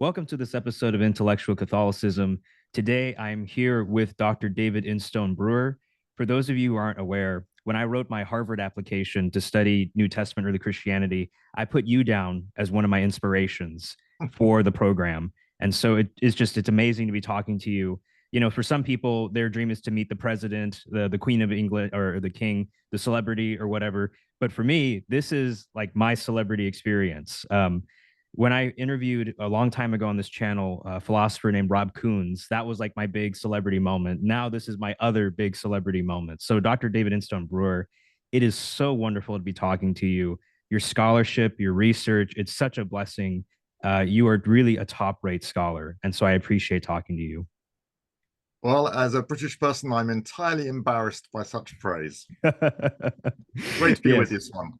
Welcome to this episode of Intellectual Catholicism. Today, I'm here with Dr. David Instone-Brewer. For those of you who aren't aware, when I wrote my Harvard application to study New Testament early Christianity, I put you down as one of my inspirations for the program. And so it's amazing to be talking to you. You know, for some people, their dream is to meet the president, the Queen of England, or the king, the celebrity, or whatever. But for me, this is like my celebrity experience. When I interviewed a long time ago on this channel, a philosopher named Rob Coons, that was like my big celebrity moment. Now this is my other big celebrity moment. So Dr. David Instone-Brewer, it is so wonderful to be talking to you. Your scholarship, your research, it's such a blessing. You are really a top-rate scholar, and so I appreciate talking to you. Well, as a British person, I'm entirely embarrassed by such praise. Great to be with Yes. you, Swan.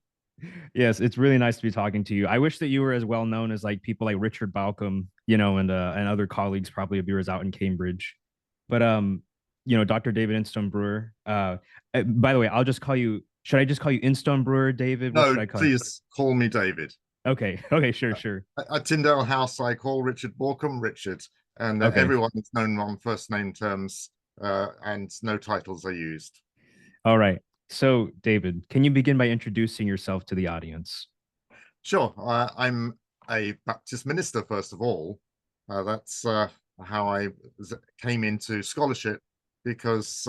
Yes, it's really nice to be talking to you. I wish that you were as well known as like people like Richard Balcom, and other colleagues probably of yours out in Cambridge. But Dr. David Instone-Brewer. By the way, I'll just call you. Should I just call you Instone-Brewer, David? What should No, I call you? please call me David. Okay. Okay. Sure. Sure. At Tyndale House, I call Richard Borkham Richard, and Okay. everyone is known on first name terms, and no titles are used. All right. So, David, can you begin by introducing yourself to the audience? Sure, I'm a Baptist minister, first of all. That's how I came into scholarship, because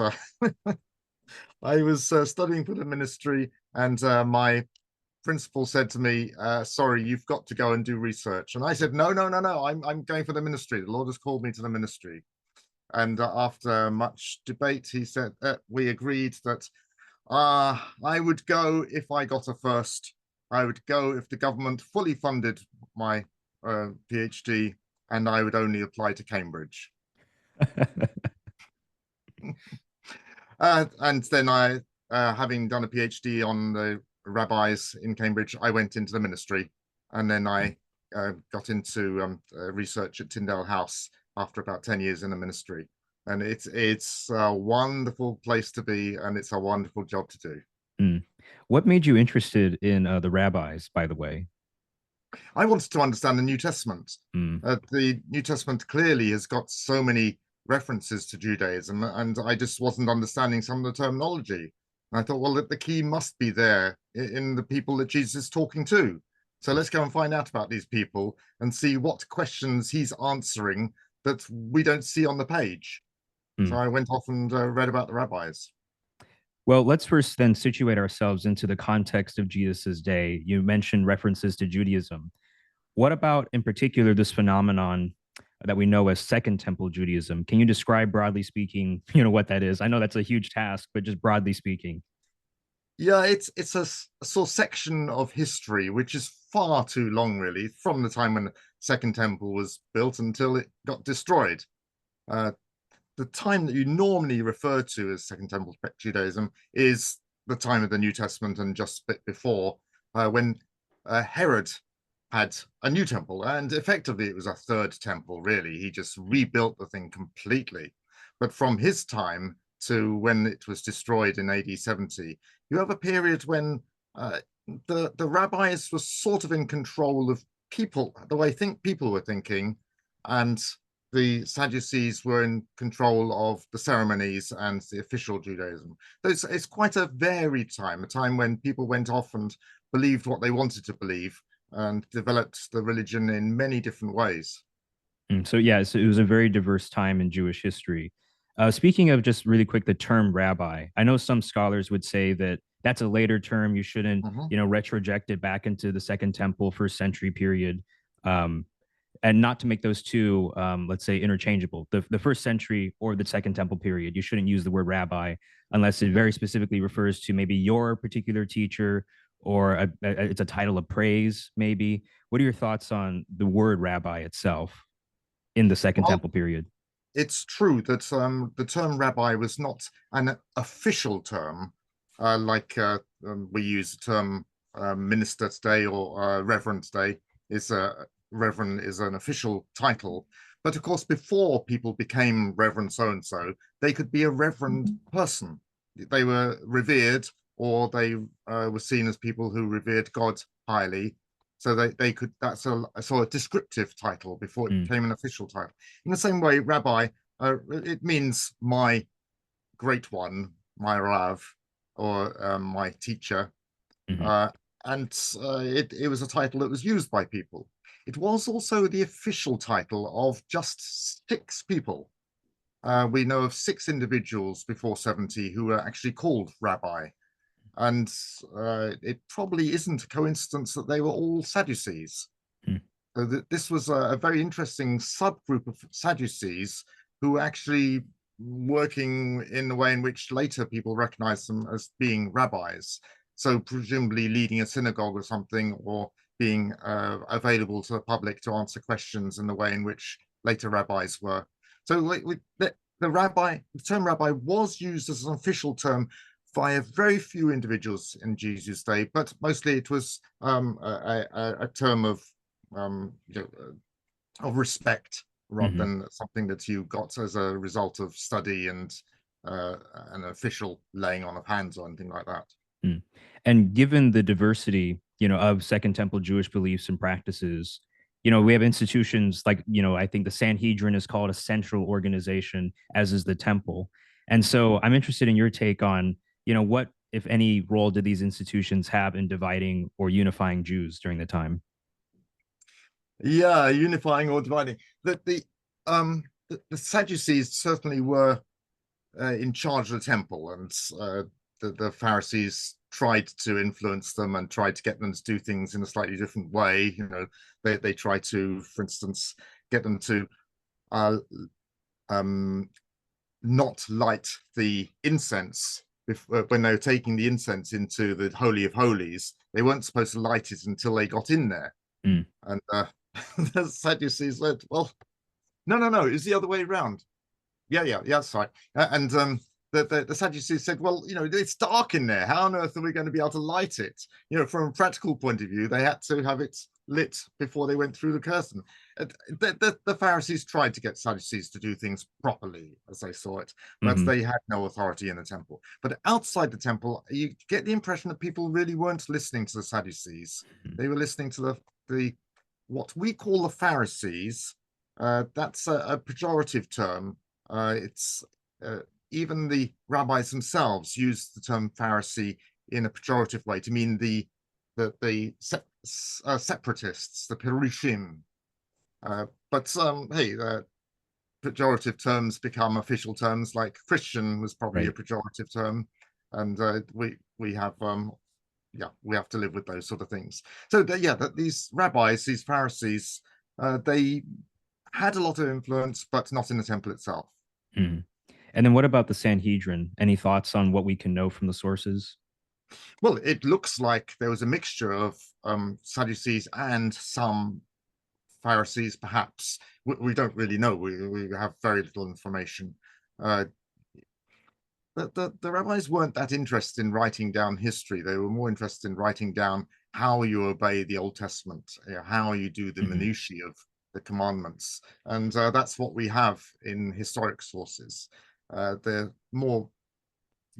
I was studying for the ministry, and my principal said to me, sorry, you've got to go and do research. And I said, no, no, no, no, I'm going for the ministry. The Lord has called me to the ministry. And after much debate, he said that we agreed that I would go if I got a first. I would go if the government fully funded my PhD, and I would only apply to Cambridge. And then having done a PhD on the rabbis in Cambridge, I went into the ministry, and then I got into research at Tyndale House after about 10 years in the ministry. And it's a wonderful place to be, and it's a wonderful job to do. Mm. What made you interested in the rabbis, by the way? I wanted to understand the New Testament. Mm. The New Testament clearly has got so many references to Judaism, and I just wasn't understanding some of the terminology. And I thought, well, the key must be there in the people that Jesus is talking to. So let's go and find out about these people and see what questions he's answering that we don't see on the page. So Mm. I went off and read about the rabbis. Well, let's first then situate ourselves into the context of Jesus's day. You mentioned references to Judaism. What about, in particular, this phenomenon that we know as Second Temple Judaism? Can you describe, broadly speaking, what that is? I know that's a huge task, but just broadly speaking. Yeah, it's a sort of section of history which is far too long, really, from the time when the Second Temple was built until it got destroyed. Uh, the time that you normally refer to as Second Temple Judaism is the time of the New Testament and just a bit before, when Herod had a new temple, and effectively it was a third temple, really. He just rebuilt the thing completely. But from his time to when it was destroyed in AD 70, you have a period when the rabbis were sort of in control of people, the way people were thinking, and the Sadducees were in control of the ceremonies and the official Judaism. It's quite a varied time, a time when people went off and believed what they wanted to believe and developed the religion in many different ways. So yeah, so it was a very diverse time in Jewish history. Speaking of just really quick, the term rabbi, I know some scholars would say that that's a later term. You shouldn't, Mhm. retroject it back into the Second Temple, first century period, um, and not to make those two, let's say, interchangeable. The first century or the Second Temple period, you shouldn't use the word rabbi unless it very specifically refers to maybe your particular teacher or it's a title of praise, maybe. What are your thoughts on the word rabbi itself in the Second Well, Temple period? it's true that the term rabbi was not an official term, we use the term minister today, or reverend today. Is Reverend is an official title, but of course, before people became Reverend so and so, they could be a reverend person. They were revered, or they were seen as people who revered God highly, So they could, that's a sort of descriptive title before it Mm. became an official title. In the same way, rabbi, it means my great one, my Rav, or my teacher. Hmm. Uh, and it was a title that was used by people. It was also the official title of just 6 people. We know of 6 individuals before 70 who were actually called rabbi. And it probably isn't a coincidence that they were all Sadducees. Mm. So this was a very interesting subgroup of Sadducees who were actually working in the way in which later people recognized them as being rabbis. So presumably leading a synagogue or something, or being available to the public to answer questions in the way in which later rabbis were. So the term rabbi was used as an official term by very few individuals in Jesus' day, but mostly it was a term of of respect rather Hmm. than something that you got as a result of study and an official laying on of hands or anything like that. Mm. And given the diversity, of Second Temple Jewish beliefs and practices, we have institutions like, I think the Sanhedrin is called a central organization, as is the temple. And so I'm interested in your take on, what, if any, role did these institutions have in dividing or unifying Jews during the time? Yeah, unifying or dividing. The Sadducees certainly were in charge of the temple, and the Pharisees tried to influence them and tried to get them to do things in a slightly different way. They tried to, for instance, get them to uh, not light the incense when they were taking the incense into the Holy of Holies. They weren't supposed to light it until they got in there. Mm. And the Sadducees said, well, no, it's the other way around. Yeah, that's right. And the Sadducees said, well, it's dark in there. How on earth are we going to be able to light it? From a practical point of view, they had to have it lit before they went through the curtain. The Pharisees tried to get Sadducees to do things properly, as they saw it, but Hmm. they had no authority in the temple. But outside the temple, you get the impression that people really weren't listening to the Sadducees. They were listening to the what we call the Pharisees. That's a pejorative term. It's even the rabbis themselves use the term Pharisee in a pejorative way to mean the separatists, the Pirushim. But hey, pejorative terms become official terms. Like Christian was probably a Right. pejorative term, and we have we have to live with those sort of things. So that these rabbis, these Pharisees, they had a lot of influence, but not in the temple itself. Hmm. And then what about the Sanhedrin? Any thoughts on what we can know from the sources? Well, it looks like there was a mixture of Sadducees and some Pharisees, perhaps. We don't really know. We have very little information. Uh, the rabbis weren't that interested in writing down history. They were more interested in writing down how you obey the Old Testament, how you do the Hmm. minutiae of the commandments. And that's what we have in historic sources. The more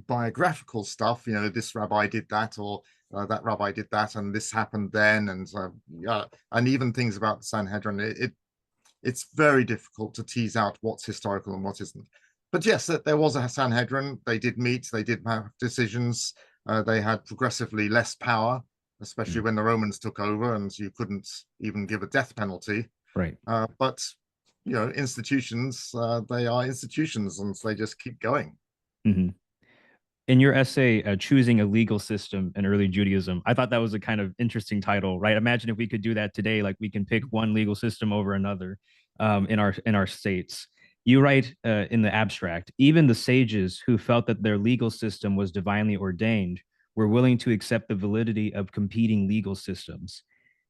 biographical stuff, this rabbi did that, or that rabbi did that, and this happened then, and even things about the Sanhedrin. It's very difficult to tease out what's historical and what isn't. But yes, there was a Sanhedrin. They did meet. They did have decisions. They had progressively less power, especially when the Romans took over, and you couldn't even give a death penalty. Right. But institutions, they are institutions, and they just keep going. Hmm. In your essay, Choosing a Legal System in Early Judaism, I thought that was a kind of interesting title, right? Imagine if we could do that today, like we can pick one legal system over another, in our states. You write, in the abstract, even the sages who felt that their legal system was divinely ordained were willing to accept the validity of competing legal systems.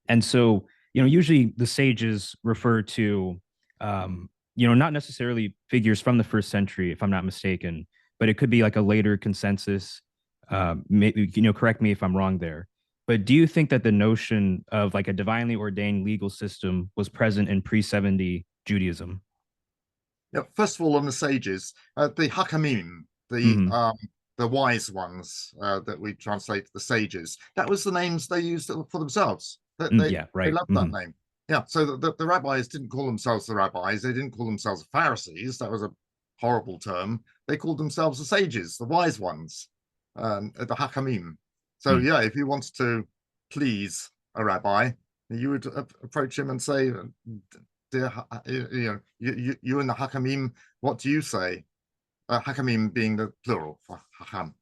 And so, usually the sages refer to, not necessarily figures from the first century, if I'm not mistaken, but it could be like a later consensus. Maybe, correct me if I'm wrong there. But do you think that the notion of like a divinely ordained legal system was present in pre-70 Judaism? First of all, on the sages, the Hakamim, Hmm. the wise ones, that we translate the sages, that was the names they used for themselves. Yeah, They right. loved that name. Yeah, so the rabbis didn't call themselves the rabbis. They didn't call themselves the Pharisees. That was a horrible term. They called themselves the sages, the wise ones, the Hakamim. So yeah, if you wanted to please a rabbi, you would approach him and say, "Dear, you and the Hakamim, what do you say?" Hakamim being the plural for Hakam.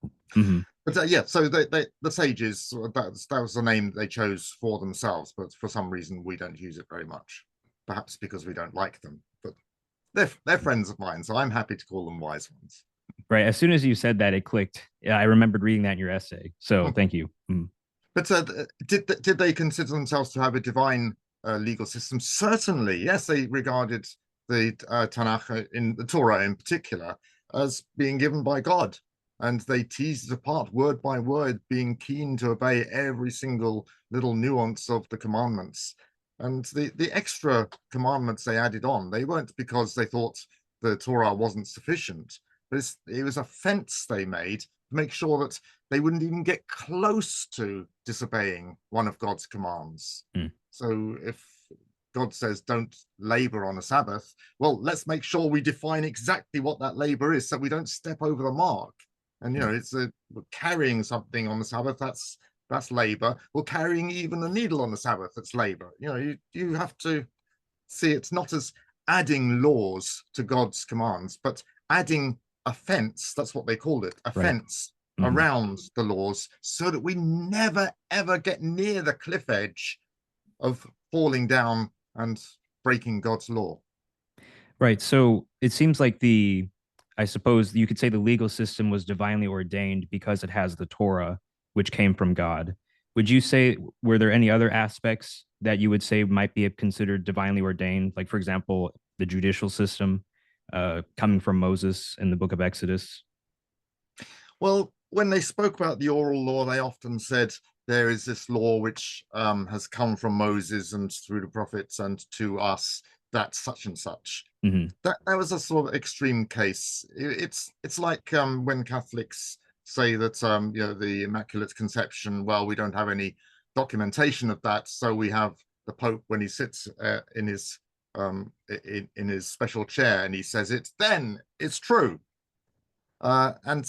But yeah, so the sages, that was the name they chose for themselves, but for some reason we don't use it very much. Perhaps because we don't like them, but they're friends of mine, so I'm happy to call them wise ones. Right. As soon as you said that, it clicked. Yeah, I remembered reading that in your essay. So thank you. But did they consider themselves to have a divine legal system? Certainly, yes. They regarded the Tanakh in the Torah in particular as being given by God, and they teased it apart word by word, being keen to obey every single little nuance of the commandments. And the extra commandments they added on, they weren't because they thought the Torah wasn't sufficient, but it was a fence they made to make sure that they wouldn't even get close to disobeying one of God's commands. So if God says don't labor on a Sabbath, well, let's make sure we define exactly what that labor is so we don't step over the mark. And it's carrying something on the Sabbath, that's labor. Well, carrying even a needle on the Sabbath, that's labor. You have to see it's not as adding laws to God's commands, but adding a fence, that's what they called it, a fence around the laws, so that we never ever get near the cliff edge of falling down and breaking God's law. Right. So it seems like I suppose you could say the legal system was divinely ordained because it has the Torah, which came from God. Would you say, were there any other aspects that you would say might be considered divinely ordained? Like, for example, the judicial system coming from Moses in the book of Exodus? Well, when they spoke about the oral law, they often said there is this law which has come from Moses and through the prophets and to us, that's such and such. That was a sort of extreme case. It's like when Catholics say that the Immaculate Conception, well, we don't have any documentation of that, so we have the Pope when he sits in his special chair and he says it, then it's true. And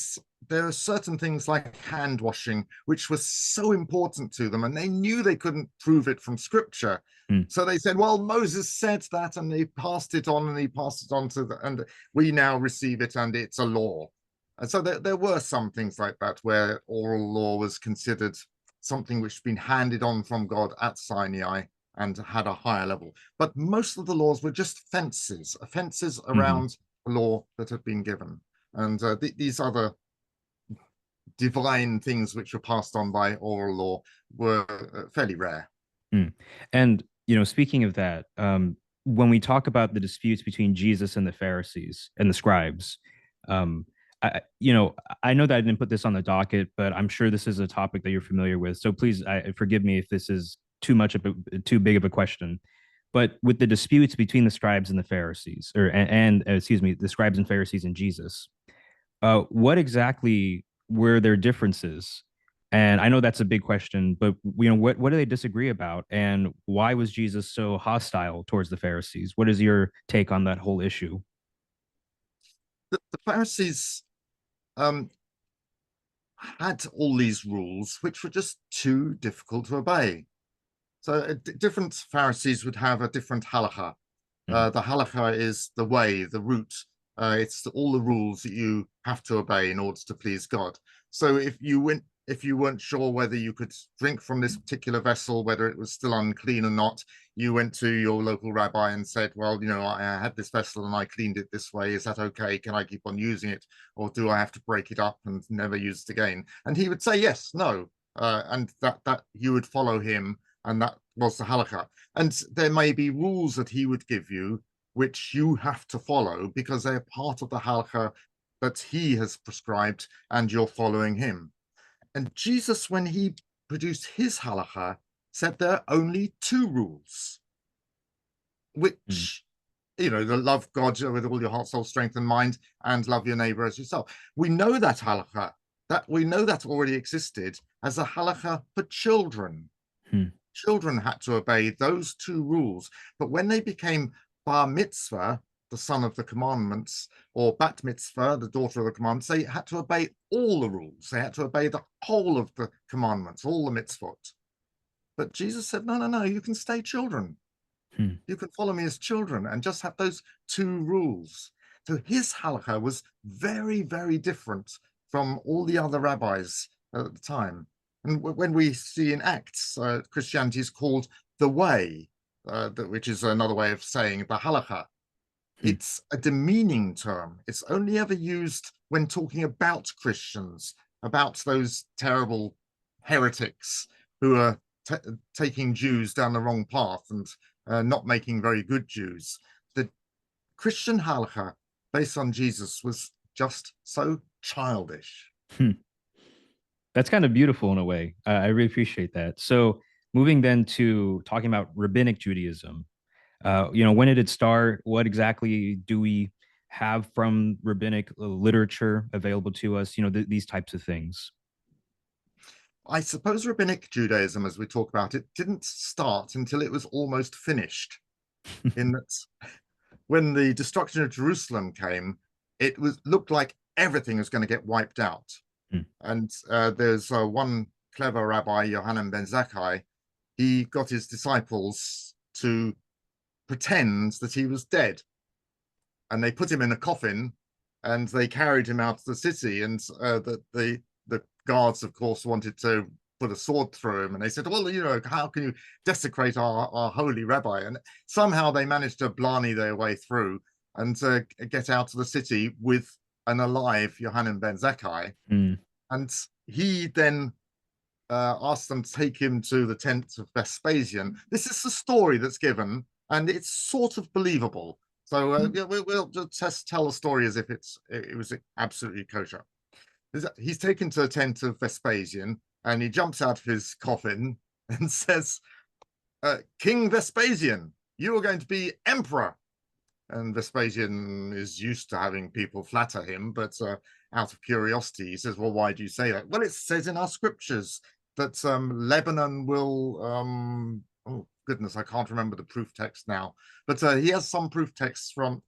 there are certain things like hand washing, which was so important to them, and they knew they couldn't prove it from scripture. So they said, well, Moses said that, and he passed it on, and we now receive it, and it's a law. And so there were some things like that where oral law was considered something which had been handed on from God at Sinai and had a higher level. But most of the laws were just fences around the law that had been given. And these other divine things which were passed on by oral law were fairly rare. And, speaking of that, when we talk about the disputes between Jesus and the Pharisees and the scribes, I know that I didn't put this on the docket, but I'm sure this is a topic that you're familiar with. So please forgive me if this is too big of a question. But with the disputes between the scribes and the Pharisees, the scribes and Pharisees and Jesus, what exactly were their differences? And I know that's a big question, but what do they disagree about, and why was Jesus so hostile towards the Pharisees? What is your take on that whole issue? The Pharisees had all these rules which were just too difficult to obey. So different Pharisees would have a different halakha. The halakha is the way, the route. It's all the rules that you have to obey in order to please God. So if you weren't sure whether you could drink from this particular vessel, whether it was still unclean or not, you went to your local rabbi and said, well, I had this vessel and I cleaned it this way. Is that okay? Can I keep on using it? Or do I have to break it up and never use it again? And he would say, yes, no. And that you would follow him. And that was the halakha. And there may be rules that he would give you which you have to follow because they're part of the halakha that he has prescribed and you're following him. And Jesus, when he produced his halakha, said there are only two rules, which, the love God with all your heart, soul, strength, and mind, and love your neighbor as yourself. We know that halakha, that already existed as a halakha for children. Children had to obey those two rules. But when they became bar mitzvah, the son of the commandments, or bat mitzvah, the daughter of the commandments, they had to obey all the rules. They had to obey the whole of the commandments, all the mitzvot. But Jesus said, no, no, no, you can stay children. You can follow me as children and just have those two rules. So his halakha was very, very different from all the other rabbis at the time. And when we see in Acts, Christianity is called the way, which is another way of saying the halakha. It's a demeaning term. It's only ever used when talking about Christians, about those terrible heretics who are taking Jews down the wrong path and not making very good Jews. The Christian halakha based on Jesus was just so childish. That's kind of beautiful in a way. I really appreciate that. So moving then to talking about rabbinic Judaism, when did it start? What exactly do we have from rabbinic literature available to us? These types of things. I suppose rabbinic Judaism, as we talk about it, didn't start until it was almost finished. In that, when the destruction of Jerusalem came, it looked like everything was going to get wiped out. And there's one clever rabbi, Yohanan ben Zakkai. He got his disciples to pretend that he was dead, and they put him in a coffin, and they carried him out of the city. And the guards, of course, wanted to put a sword through him, and they said, well, how can you desecrate our holy rabbi? And somehow they managed to blarney their way through and get out of the city with an alive Yohanan ben Zakkai. And he then asked them to take him to the tent of Vespasian. This is the story that's given, and it's sort of believable. So we'll just tell the story as if it was absolutely kosher. He's taken to the tent of Vespasian, and he jumps out of his coffin and says, King Vespasian, you are going to be emperor. And Vespasian is used to having people flatter him, but out of curiosity, he says, well, why do you say that? Well, it says in our scriptures that Lebanon will, oh goodness, I can't remember the proof text now, but he has some proof texts from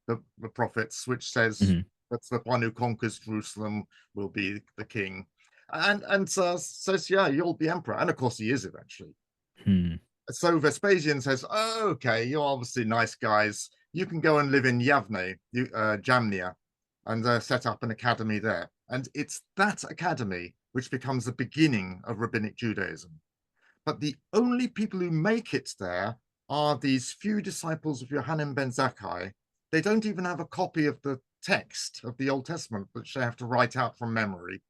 the prophets, which says that the one who conquers Jerusalem will be the king. And says, yeah, you'll be emperor. And of course he is eventually. So Vespasian says, oh, okay, you're obviously nice guys. You can go and live in Yavne, Jamnia, and set up an academy there. And it's that academy which becomes the beginning of Rabbinic Judaism. But the only people who make it there are these few disciples of Yohanan ben Zakkai. They don't even have a copy of the text of the Old Testament, which they have to write out from memory.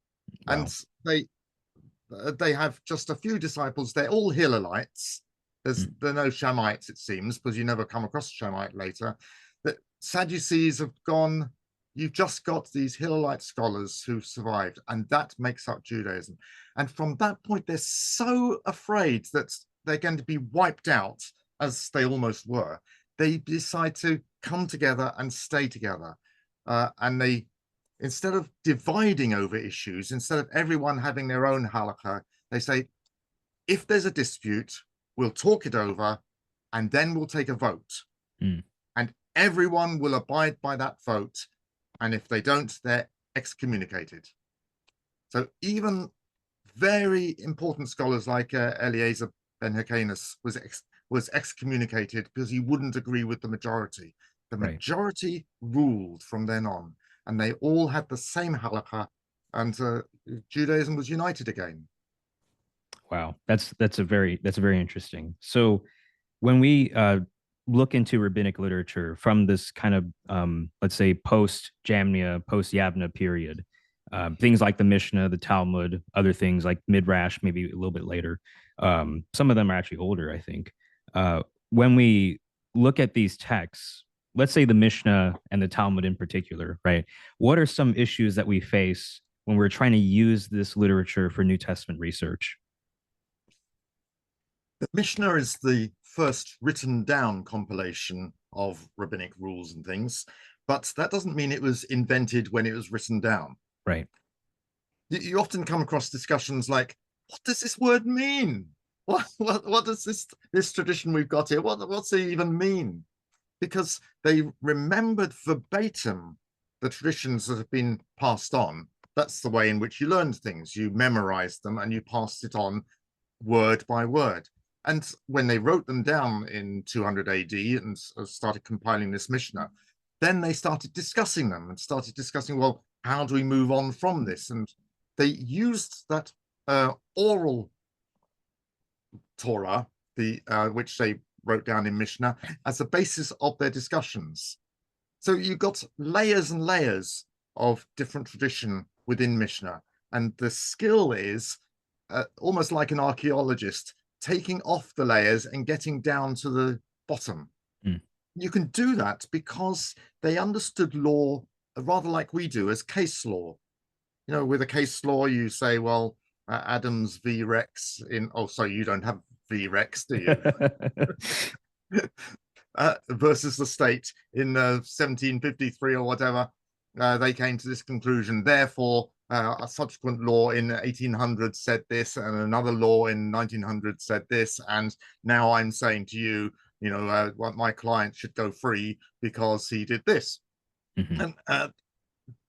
Wow. And they have just a few disciples. They're all Hillelites. There are no Shamites, it seems, because you never come across a Shamite later. The Sadducees have gone. You've just got these Hillelite scholars who've survived, and that makes up Judaism. And from that point, they're so afraid that they're going to be wiped out, as they almost were. They decide to come together and stay together. And they, instead of dividing over issues, instead of everyone having their own halakha, they say, if there's a dispute, we'll talk it over, and then we'll take a vote. And everyone will abide by that vote. And if they don't, they're excommunicated. So even very important scholars like Eliezer ben Hyrcanus was excommunicated because he wouldn't agree with the majority. The majority ruled from then on, and they all had the same halakha, and Judaism was united again. Wow, that's very interesting. So when we look into rabbinic literature from this kind of let's say post Jamnia, post Yavna period, things like the Mishnah, the Talmud, other things like Midrash, maybe a little bit later. Some of them are actually older, I think. When we look at these texts, let's say the Mishnah and the Talmud in particular, right? What are some issues that we face when we're trying to use this literature for New Testament research? The Mishnah is the first written down compilation of rabbinic rules and things, but that doesn't mean it was invented when it was written down. Right. You often come across discussions like, what does this word mean? what does this tradition we've got here, what's it even mean? Because they remembered verbatim the traditions that have been passed on. That's the way in which you learned things. You memorized them and you passed it on word by word. And when they wrote them down in 200 AD and started compiling this Mishnah, then they started discussing them and started discussing, well, how do we move on from this? And they used that oral Torah, which they wrote down in Mishnah, as the basis of their discussions. So you've got layers and layers of different tradition within Mishnah. And the skill is almost like an archaeologist, taking off the layers and getting down to the bottom. You can do that because they understood law rather like we do as case law. You know, with a case law, you say, well, Adams v. Rex in, oh, sorry, you don't have v. Rex, do you? Versus the state in 1753 or whatever, they came to this conclusion. Therefore, a subsequent law in 1800 said this, and another law in 1900 said this, and now I'm saying to you, you know, my client should go free because he did this. And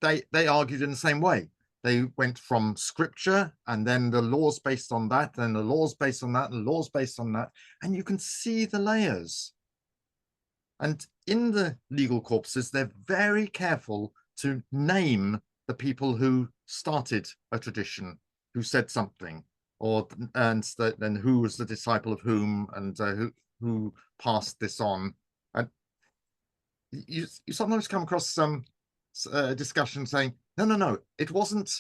they argued in the same way. They went from scripture, and then the laws based on that, then the laws based on that, and the laws based on that, and you can see the layers. And in the legal corpuses, they're very careful to name the people who started a tradition, who said something, and then who was the disciple of whom, and who passed this on. And you sometimes come across some discussion saying, no, it wasn't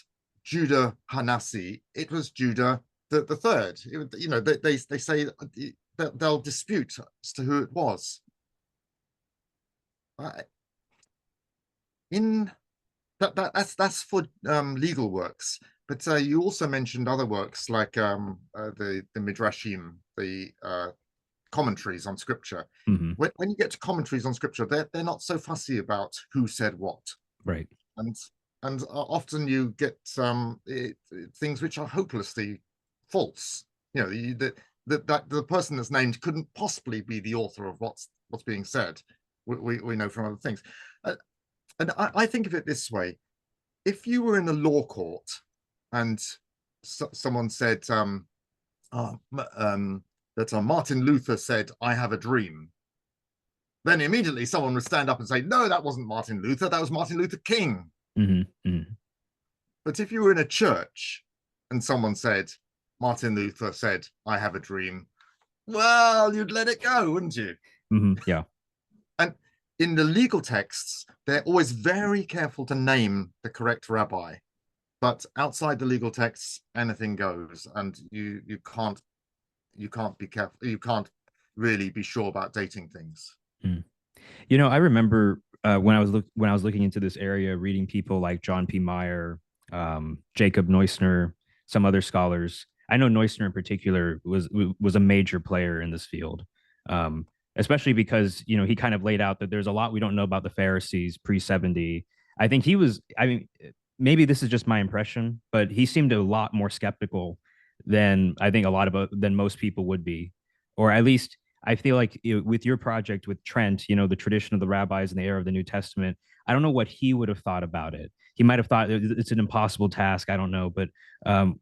Judah Hanasi, it was Judah the third. You know, they say that they'll dispute as to who it was. That's for legal works, but you also mentioned other works like the Midrashim, the commentaries on scripture. When you get to commentaries on scripture, they're not so fussy about who said what, right? And often you get things which are hopelessly false. You know, the person that's named couldn't possibly be the author of what's being said. We know from other things. And I think of it this way. If you were in a law court and someone said that Martin Luther said, "I have a dream," then immediately someone would stand up and say, "No, that wasn't Martin Luther, that was Martin Luther King." But if you were in a church and someone said, "Martin Luther said, I have a dream," well, you'd let it go, wouldn't you? Yeah. And in the legal texts, they're always very careful to name the correct rabbi. But outside the legal texts, anything goes, and you can't be careful. You can't really be sure about dating things. You know, I remember when I was looking into this area, reading people like John P. Meyer, Jacob Neusner, some other scholars. I know Neusner in particular was a major player in this field, especially because, you know, he kind of laid out that there's a lot we don't know about the Pharisees pre-70. I think he was, I mean, maybe this is just my impression, but he seemed a lot more skeptical than I think than most people would be, or at least I feel like, you know, with your project with Trent, you know, the tradition of the rabbis in the era of the New Testament, I don't know what he would have thought about it. He might have thought it's an impossible task. I don't know. But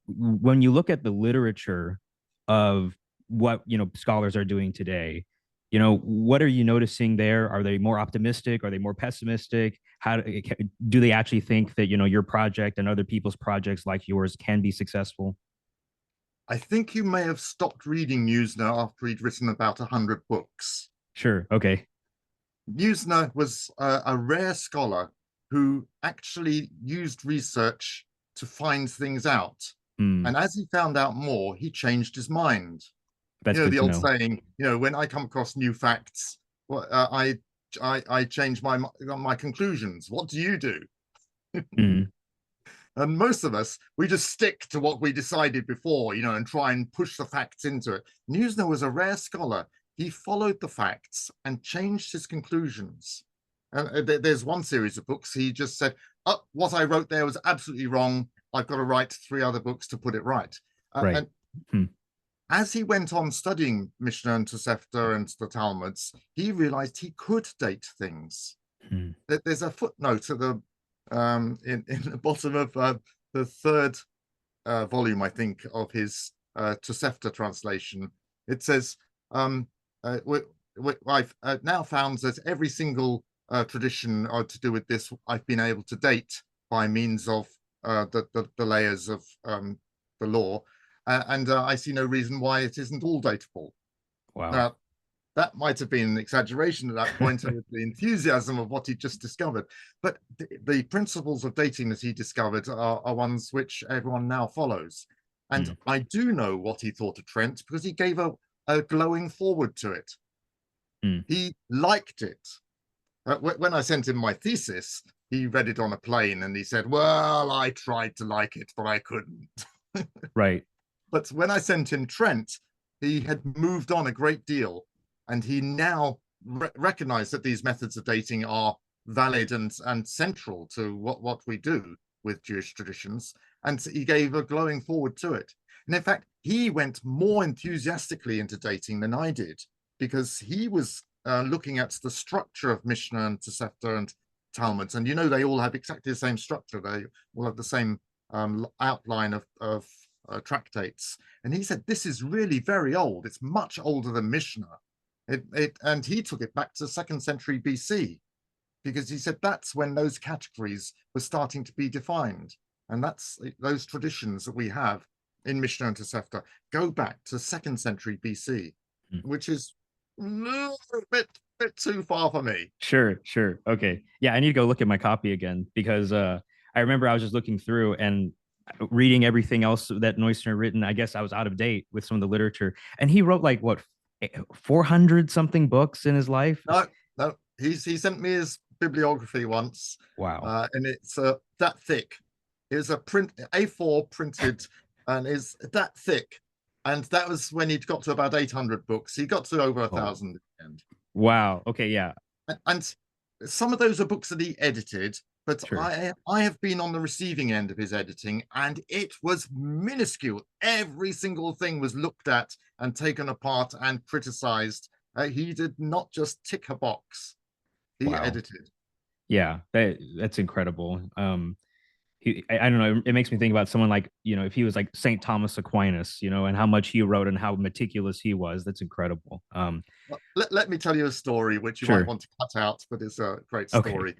when you look at the literature of what, you know, scholars are doing today, you know, what are you noticing there? Are they more optimistic? Are they more pessimistic? How do they actually think that, you know, your project and other people's projects like yours can be successful? I think you may have stopped reading Neusner after he'd written about 100 books. Sure. Okay. Neusner was a rare scholar who actually used research to find things out. And as he found out more, he changed his mind. That's you know, good the to old know. saying, you know, when I come across new facts, well, I change my conclusions. What do you do? And most of us, we just stick to what we decided before, you know, and try and push the facts into it. Neusner was a rare scholar. He followed the facts and changed his conclusions. And there's one series of books, he just said, "Oh, what I wrote there was absolutely wrong. I've got to write 3 other books to put it right." Right. as he went on studying Mishnah and Tosefta and the Talmuds, he realized he could date things. There's a footnote at the in the bottom of the third volume, I think, of his Tosefta translation. It says, I've now found that every single tradition to do with this, I've been able to date by means of the layers of the law, and I see no reason why it isn't all dateable. Wow. Now, that might have been an exaggeration at that point with the enthusiasm of what he just discovered. But the principles of dating that he discovered are ones which everyone now follows. And I do know what he thought of Trent because he gave a glowing forward to it. He liked it. When I sent him my thesis, he read it on a plane and he said, well, I tried to like it, but I couldn't. Right. But when I sent him Trent, he had moved on a great deal. And he now recognized that these methods of dating are valid and central to what we do with Jewish traditions. And he gave a glowing forward to it. And in fact, he went more enthusiastically into dating than I did, because he was looking at the structure of Mishnah and Tosefta and Talmuds. And, you know, they all have exactly the same structure. They all have the same outline of tractates. And he said, this is really very old. It's much older than Mishnah. And he took it back to the 2nd century BC, because he said that's when those categories were starting to be defined. And that's those traditions that we have in Mishnah and Tosefta go back to 2nd century BC, which is a little bit too far for me. Sure. Okay. Yeah, I need to go look at my copy again, because I remember I was just looking through and reading everything else that Neusner written. I guess I was out of date with some of the literature. And he wrote like, what, 400 something books in his life? No, he sent me his bibliography once. Wow. And it's that thick. It's a A4 printed, and is that thick. And that was when he'd got to about 800 books. He got to over 1,000 at the end. Wow. Okay. Yeah. And some of those are books that he edited, but Sure. I have been on the receiving end of his editing, and it was minuscule. Every single thing was looked at and taken apart and criticized. He did not just tick a box. He edited. Yeah, that's incredible. I don't know, it makes me think about someone like, you know, if he was like St. Thomas Aquinas, you know, and how much he wrote and how meticulous he was. That's incredible. Let me tell you a story which you might want to cut out, but it's a great story.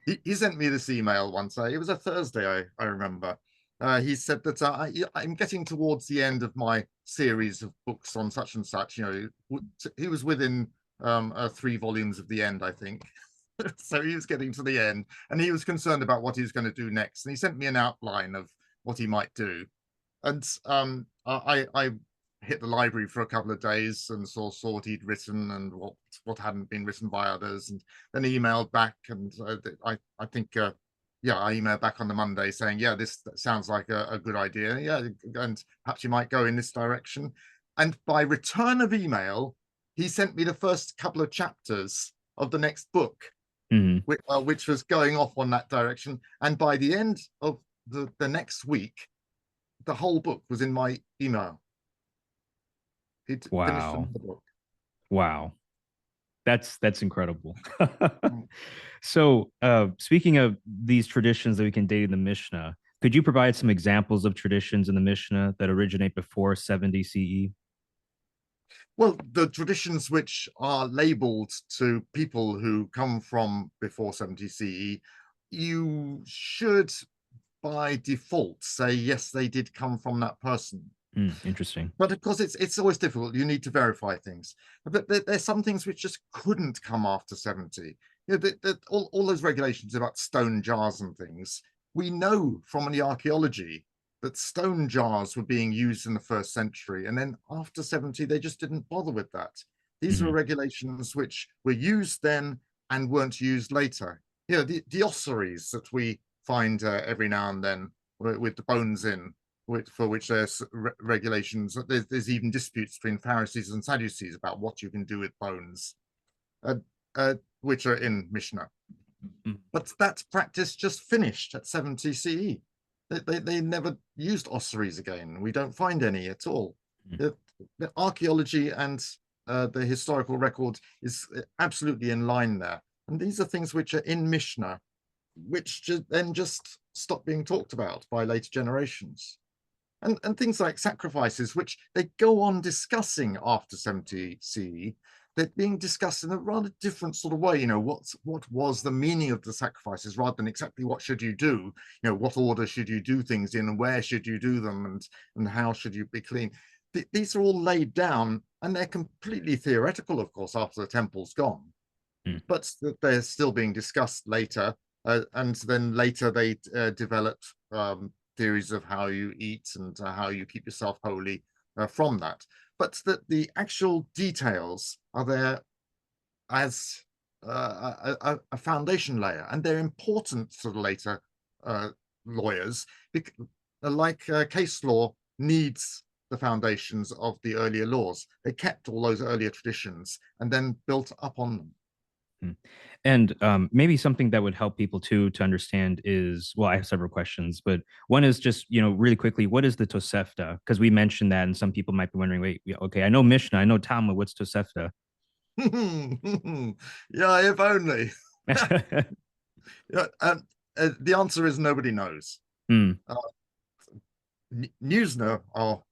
Okay. He sent me this email once. It was a Thursday, I remember. He said that I'm getting towards the end of my series of books on such and such. You know, he was within 3 volumes of the end, I think. So he was getting to the end, and he was concerned about what he was going to do next. And he sent me an outline of what he might do. And I hit the library for a couple of days and saw what he'd written and what hadn't been written by others. And then he emailed back, and I think I emailed back on the Monday saying, yeah, this sounds like a good idea. Yeah, and perhaps you might go in this direction. And by return of email, he sent me the first couple of chapters of the next book, which was going off on that direction. And by the end of the next week, the whole book was in my email. He'd finished the book. Wow. That's incredible. So speaking of these traditions that we can date in the Mishnah, could you provide some examples of traditions in the Mishnah that originate before 70 CE? Well, the traditions which are labeled to people who come from before 70 CE, you should by default say, yes, they did come from that person. Interesting. But of course, it's always difficult. You need to verify things. But there's some things which just couldn't come after 70. You know, all those regulations about stone jars and things, we know from the archaeology that stone jars were being used in the 1st century. And then after 70, they just didn't bother with that. These were regulations which were used then and weren't used later. You know, the ossuaries that we find every now and then with the bones in, for which there's regulations. There's even disputes between Pharisees and Sadducees about what you can do with bones, which are in Mishnah. But that practice just finished at 70 CE. They never used ossuaries again. We don't find any at all. the archaeology and the historical record is absolutely in line there. And these are things which are in Mishnah, which then just stop being talked about by later generations. And things like sacrifices, which they go on discussing after 70 CE, they're being discussed in a rather different sort of way. What was the meaning of the sacrifices rather than exactly what should you do? What order should you do things in, and where should you do them, and how should you be clean? These are all laid down, and they're completely theoretical, of course, after the temple's gone. But they're still being discussed later, and then later they developed theories of how you eat and how you keep yourself holy from that. But that the actual details are there as a foundation layer, and they're important to the later lawyers, like case law needs the foundations of the earlier laws. They kept all those earlier traditions and then built up on them. And maybe something that would help people too to understand is, well, I have several questions, but one is just, really quickly, what is the Tosefta? Because we mentioned that, and some people might be wondering, wait, okay, I know Mishnah, I know Talmud, what's Tosefta? Yeah, if only. Yeah, the answer is nobody knows. Neusner, our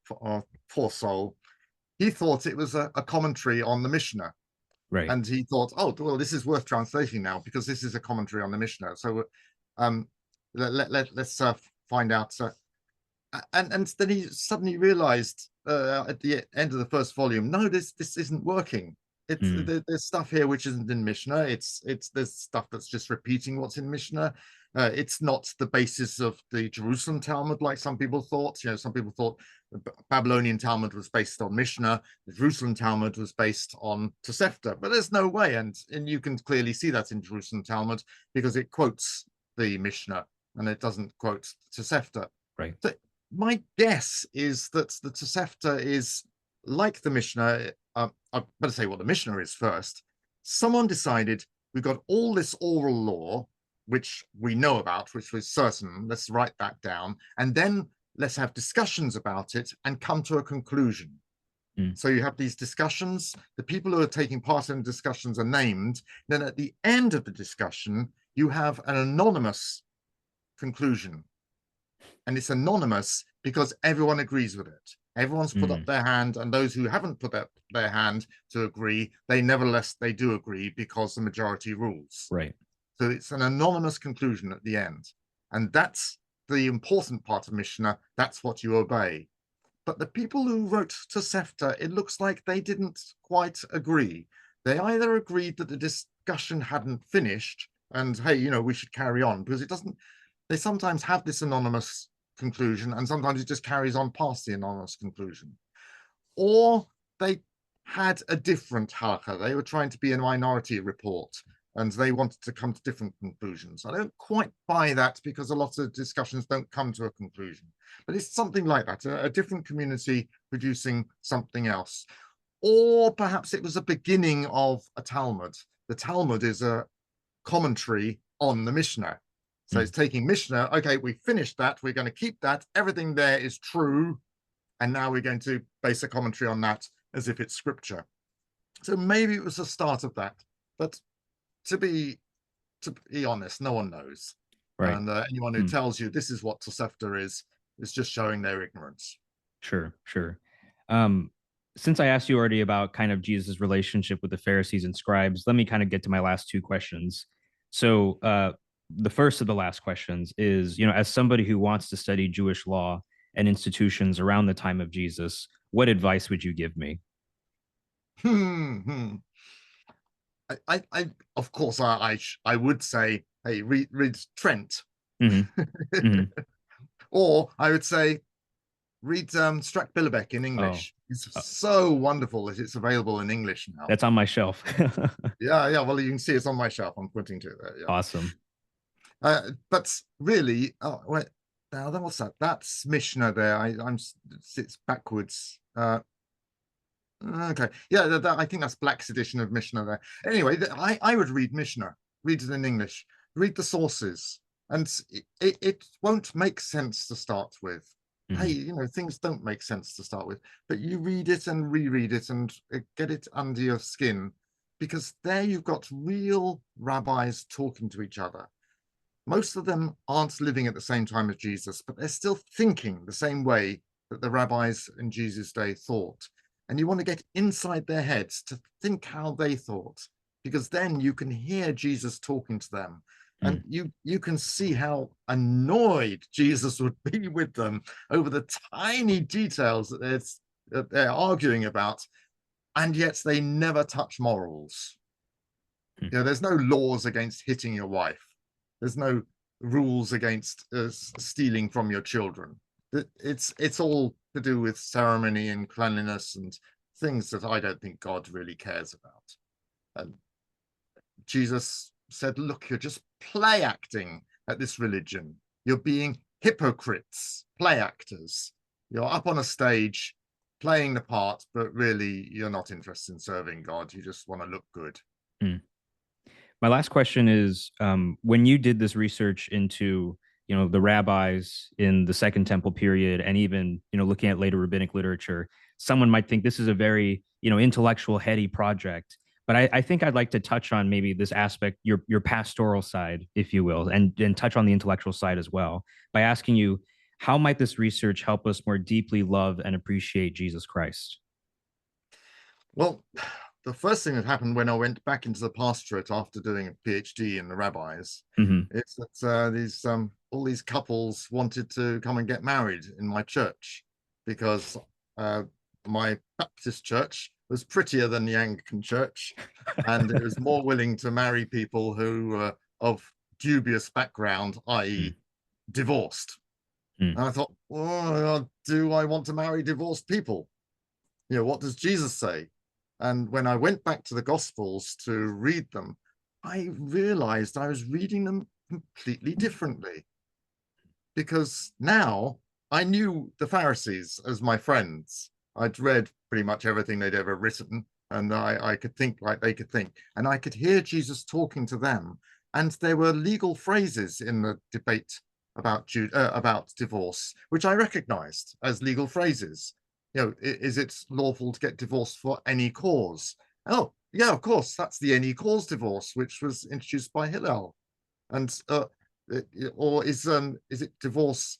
poor soul, he thought it was a commentary on the Mishnah. Right. And he thought, oh, well, this is worth translating now because this is a commentary on the Mishnah. So let's find out. And then he suddenly realized at the end of the first volume, no, this isn't working. There's stuff here which isn't in Mishnah. There's stuff that's just repeating what's in Mishnah. It's not the basis of the Jerusalem Talmud, like some people thought. Some people thought the Babylonian Talmud was based on Mishnah. The Jerusalem Talmud was based on Tosefta, but there's no way. And you can clearly see that in Jerusalem Talmud because it quotes the Mishnah and it doesn't quote Tosefta. Right. So my guess is that the Tosefta is like the Mishnah. I better say what the Mishnah is first. Someone decided we've got all this oral law, which we know about, which was certain. Let's write that down. And then let's have discussions about it and come to a conclusion. So you have these discussions. The people who are taking part in the discussions are named. Then at the end of the discussion, you have an anonymous conclusion. And it's anonymous because everyone agrees with it. Everyone's put up their hand, and those who haven't put up their hand to agree, nevertheless do agree because the majority rules. Right. So it's an anonymous conclusion at the end. And that's the important part of Mishnah. That's what you obey. But the people who wrote Tosefta, it looks like they didn't quite agree. They either agreed that the discussion hadn't finished and, hey, we should carry on, because it doesn't. They sometimes have this anonymous conclusion, and sometimes it just carries on past the anonymous conclusion. Or they had a different halakha. They were trying to be a minority report, and they wanted to come to different conclusions. I don't quite buy that because a lot of discussions don't come to a conclusion. But it's something like that, a different community producing something else. Or perhaps it was a beginning of a Talmud. The Talmud is a commentary on the Mishnah. So it's taking Mishnah, okay, we finished that, we're going to keep that, everything there is true, and now we're going to base a commentary on that as if it's scripture. So maybe it was the start of that, but to be honest, no one knows. Right. And anyone who tells you this is what Tosefta is just showing their ignorance. Sure. Since I asked you already about kind of Jesus' relationship with the Pharisees and scribes, let me kind of get to my last two questions. So the first of the last questions is, as somebody who wants to study Jewish law and institutions around the time of Jesus, what advice would you give me? I of course, I would say, hey, read Trent. Or I would say, read Strack-Billebeck in English. It's so wonderful that it's available in English now. That's on my shelf. Yeah. Well, you can see it's on my shelf. I'm pointing to it there. Yeah. Awesome. But really, wait, now what's that? That's Mishnah there. It's backwards. Okay, yeah, I think that's Black's edition of Mishnah there. Anyway, I would read Mishnah, read it in English, read the sources, and it won't make sense to start with. hey, things don't make sense to start with, but you read it and reread it and get it under your skin, because there you've got real rabbis talking to each other. Most of them aren't living at the same time as Jesus, but they're still thinking the same way that the rabbis in Jesus' day thought. And you want to get inside their heads to think how they thought, because then you can hear Jesus talking to them. And you can see how annoyed Jesus would be with them over the tiny details that they're arguing about, and yet they never touch morals. There's no laws against hitting your wife. There's no rules against stealing from your children. It's all to do with ceremony and cleanliness and things that I don't think God really cares about. And Jesus said, look, you're just play acting at this religion. You're being hypocrites, play actors. You're up on a stage playing the part, but really you're not interested in serving God. You just want to look good. My last question is, when you did this research into, the rabbis in the Second Temple period, and even, looking at later rabbinic literature, someone might think this is a very, intellectual, heady project. But I think I'd like to touch on maybe this aspect, your pastoral side, if you will, and touch on the intellectual side as well, by asking you, how might this research help us more deeply love and appreciate Jesus Christ? Well, the first thing that happened when I went back into the pastorate after doing a PhD in the rabbis is that all these couples wanted to come and get married in my church, because my Baptist church was prettier than the Anglican church, and it was more willing to marry people who of dubious background, i.e. divorced. And I thought, well, do I want to marry divorced people? What does Jesus say? And when I went back to the Gospels to read them, I realized I was reading them completely differently. Because now I knew the Pharisees as my friends. I'd read pretty much everything they'd ever written, and I could think like they could think. And I could hear Jesus talking to them. And there were legal phrases in the debate about divorce, which I recognized as legal phrases. Is it lawful to get divorced for any cause? Oh, yeah, of course, that's the any cause divorce, which was introduced by Hillel. And or is it divorce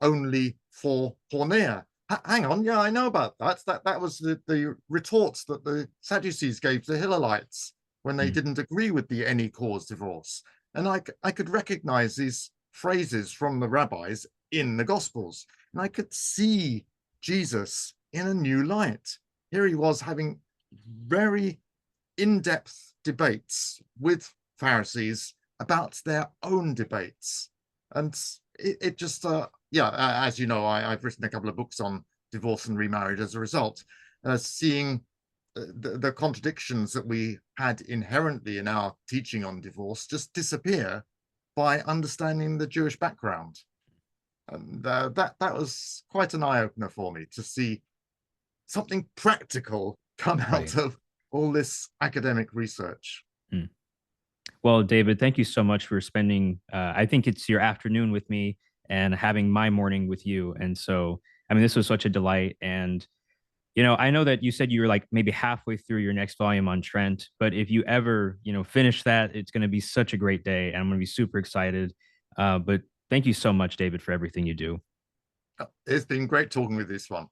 only for porneia? Hang on, yeah, I know about that. That was the retorts that the Sadducees gave to Hillelites when they didn't agree with the any cause divorce. And I could recognize these phrases from the rabbis in the Gospels, and I could see Jesus in a new light. Here he was having very in-depth debates with Pharisees about their own debates. And it just, as you know, I've written a couple of books on divorce and remarriage as a result, seeing the contradictions that we had inherently in our teaching on divorce just disappear by understanding the Jewish background. And that was quite an eye-opener for me, to see something practical come out of all this academic research. Well, David, thank you so much for spending, I think it's your afternoon with me and having my morning with you. And so, I mean, this was such a delight. And, I know that you said you were like maybe halfway through your next volume on Trent, but if you ever, finish that, it's going to be such a great day. And I'm going to be super excited. But thank you so much, David, for everything you do. It's been great talking with this one.